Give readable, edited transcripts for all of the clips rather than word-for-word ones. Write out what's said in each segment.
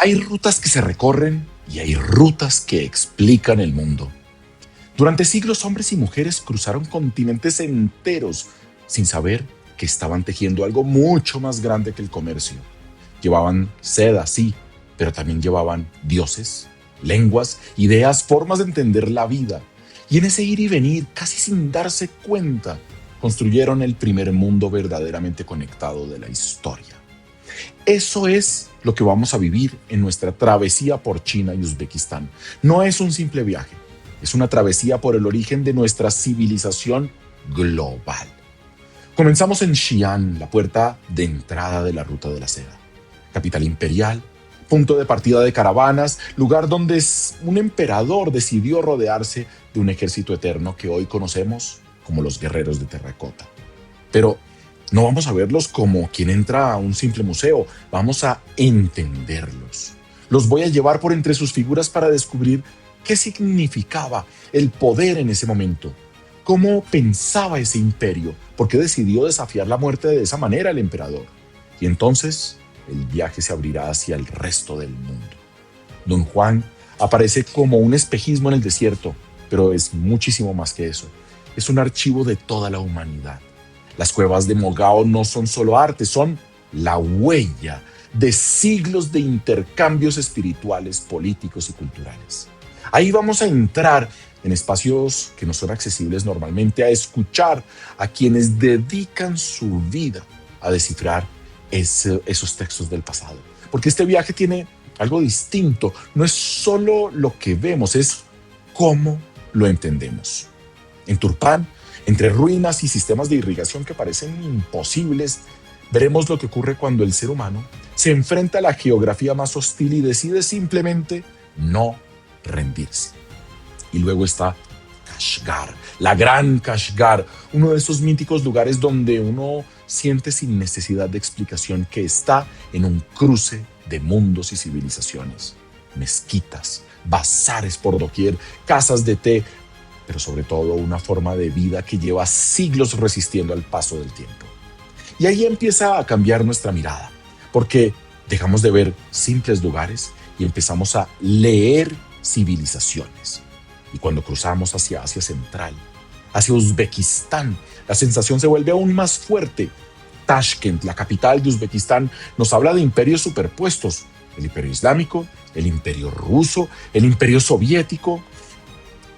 Hay rutas que se recorren y hay rutas que explican el mundo. Durante siglos, hombres y mujeres cruzaron continentes enteros sin saber que estaban tejiendo algo mucho más grande que el comercio. Llevaban seda, sí, pero también llevaban dioses, lenguas, ideas, formas de entender la vida. Y en ese ir y venir, casi sin darse cuenta, construyeron el primer mundo verdaderamente conectado de la historia. Eso es lo que vamos a vivir en nuestra travesía por China y Uzbekistán. No es un simple viaje, es una travesía por el origen de nuestra civilización global. Comenzamos en Xi'an, la puerta de entrada de la Ruta de la Seda, capital imperial, punto de partida de caravanas, lugar donde un emperador decidió rodearse de un ejército eterno que hoy conocemos como los guerreros de terracota. Pero no vamos a verlos como quien entra a un simple museo, vamos a entenderlos. Los voy a llevar por entre sus figuras para descubrir qué significaba el poder en ese momento, cómo pensaba ese imperio, por qué decidió desafiar la muerte de esa manera el emperador. Y entonces el viaje se abrirá hacia el resto del mundo. Don Juan aparece como un espejismo en el desierto, pero es muchísimo más que eso. Es un archivo de toda la humanidad. Las cuevas de Mogao no son solo arte, son la huella de siglos de intercambios espirituales, políticos y culturales. Ahí vamos a entrar en espacios que no son accesibles normalmente, a escuchar a quienes dedican su vida a descifrar esos textos del pasado. Porque este viaje tiene algo distinto. No es solo lo que vemos, es cómo lo entendemos. En Turpán, entre ruinas y sistemas de irrigación que parecen imposibles, veremos lo que ocurre cuando el ser humano se enfrenta a la geografía más hostil y decide simplemente no rendirse. Y luego está Kashgar, la gran Kashgar, uno de esos míticos lugares donde uno siente sin necesidad de explicación que está en un cruce de mundos y civilizaciones. Mezquitas, bazares por doquier, casas de té, pero sobre todo una forma de vida que lleva siglos resistiendo al paso del tiempo. Y ahí empieza a cambiar nuestra mirada, porque dejamos de ver simples lugares y empezamos a leer civilizaciones. Y cuando cruzamos hacia Asia Central, hacia Uzbekistán, la sensación se vuelve aún más fuerte. Tashkent, la capital de Uzbekistán, nos habla de imperios superpuestos: el imperio islámico, el imperio ruso, el imperio soviético.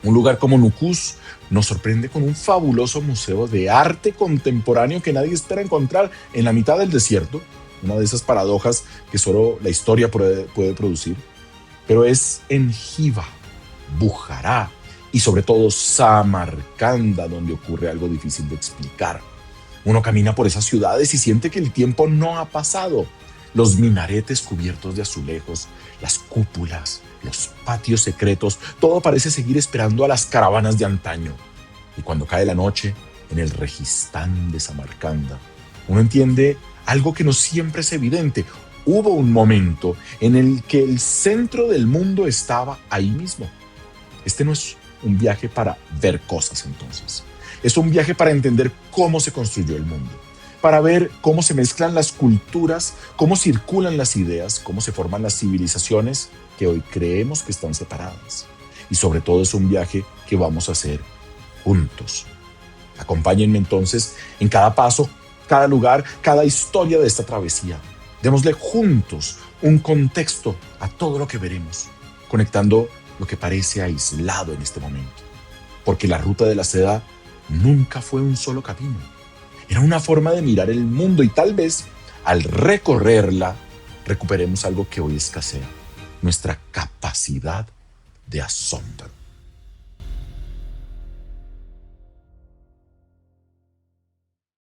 Un lugar como Nukus nos sorprende con un fabuloso museo de arte contemporáneo que nadie espera encontrar en la mitad del desierto, una de esas paradojas que solo la historia puede producir. Pero es en Jiva, Bujará y sobre todo Samarcanda donde ocurre algo difícil de explicar. Uno camina por esas ciudades y siente que el tiempo no ha pasado. Los minaretes cubiertos de azulejos, las cúpulas, los patios secretos, todo parece seguir esperando a las caravanas de antaño. Y cuando cae la noche, en el Registán de Samarcanda, uno entiende algo que no siempre es evidente. Hubo un momento en el que el centro del mundo estaba ahí mismo. Este no es un viaje para ver cosas entonces. Es un viaje para entender cómo se construyó el mundo, para ver cómo se mezclan las culturas, cómo circulan las ideas, cómo se forman las civilizaciones que hoy creemos que están separadas. Y sobre todo es un viaje que vamos a hacer juntos. Acompáñenme entonces en cada paso, cada lugar, cada historia de esta travesía. Démosle juntos un contexto a todo lo que veremos, conectando lo que parece aislado en este momento. Porque la Ruta de la Seda nunca fue un solo camino. Era una forma de mirar el mundo y tal vez al recorrerla recuperemos algo que hoy escasea: nuestra capacidad de asombro.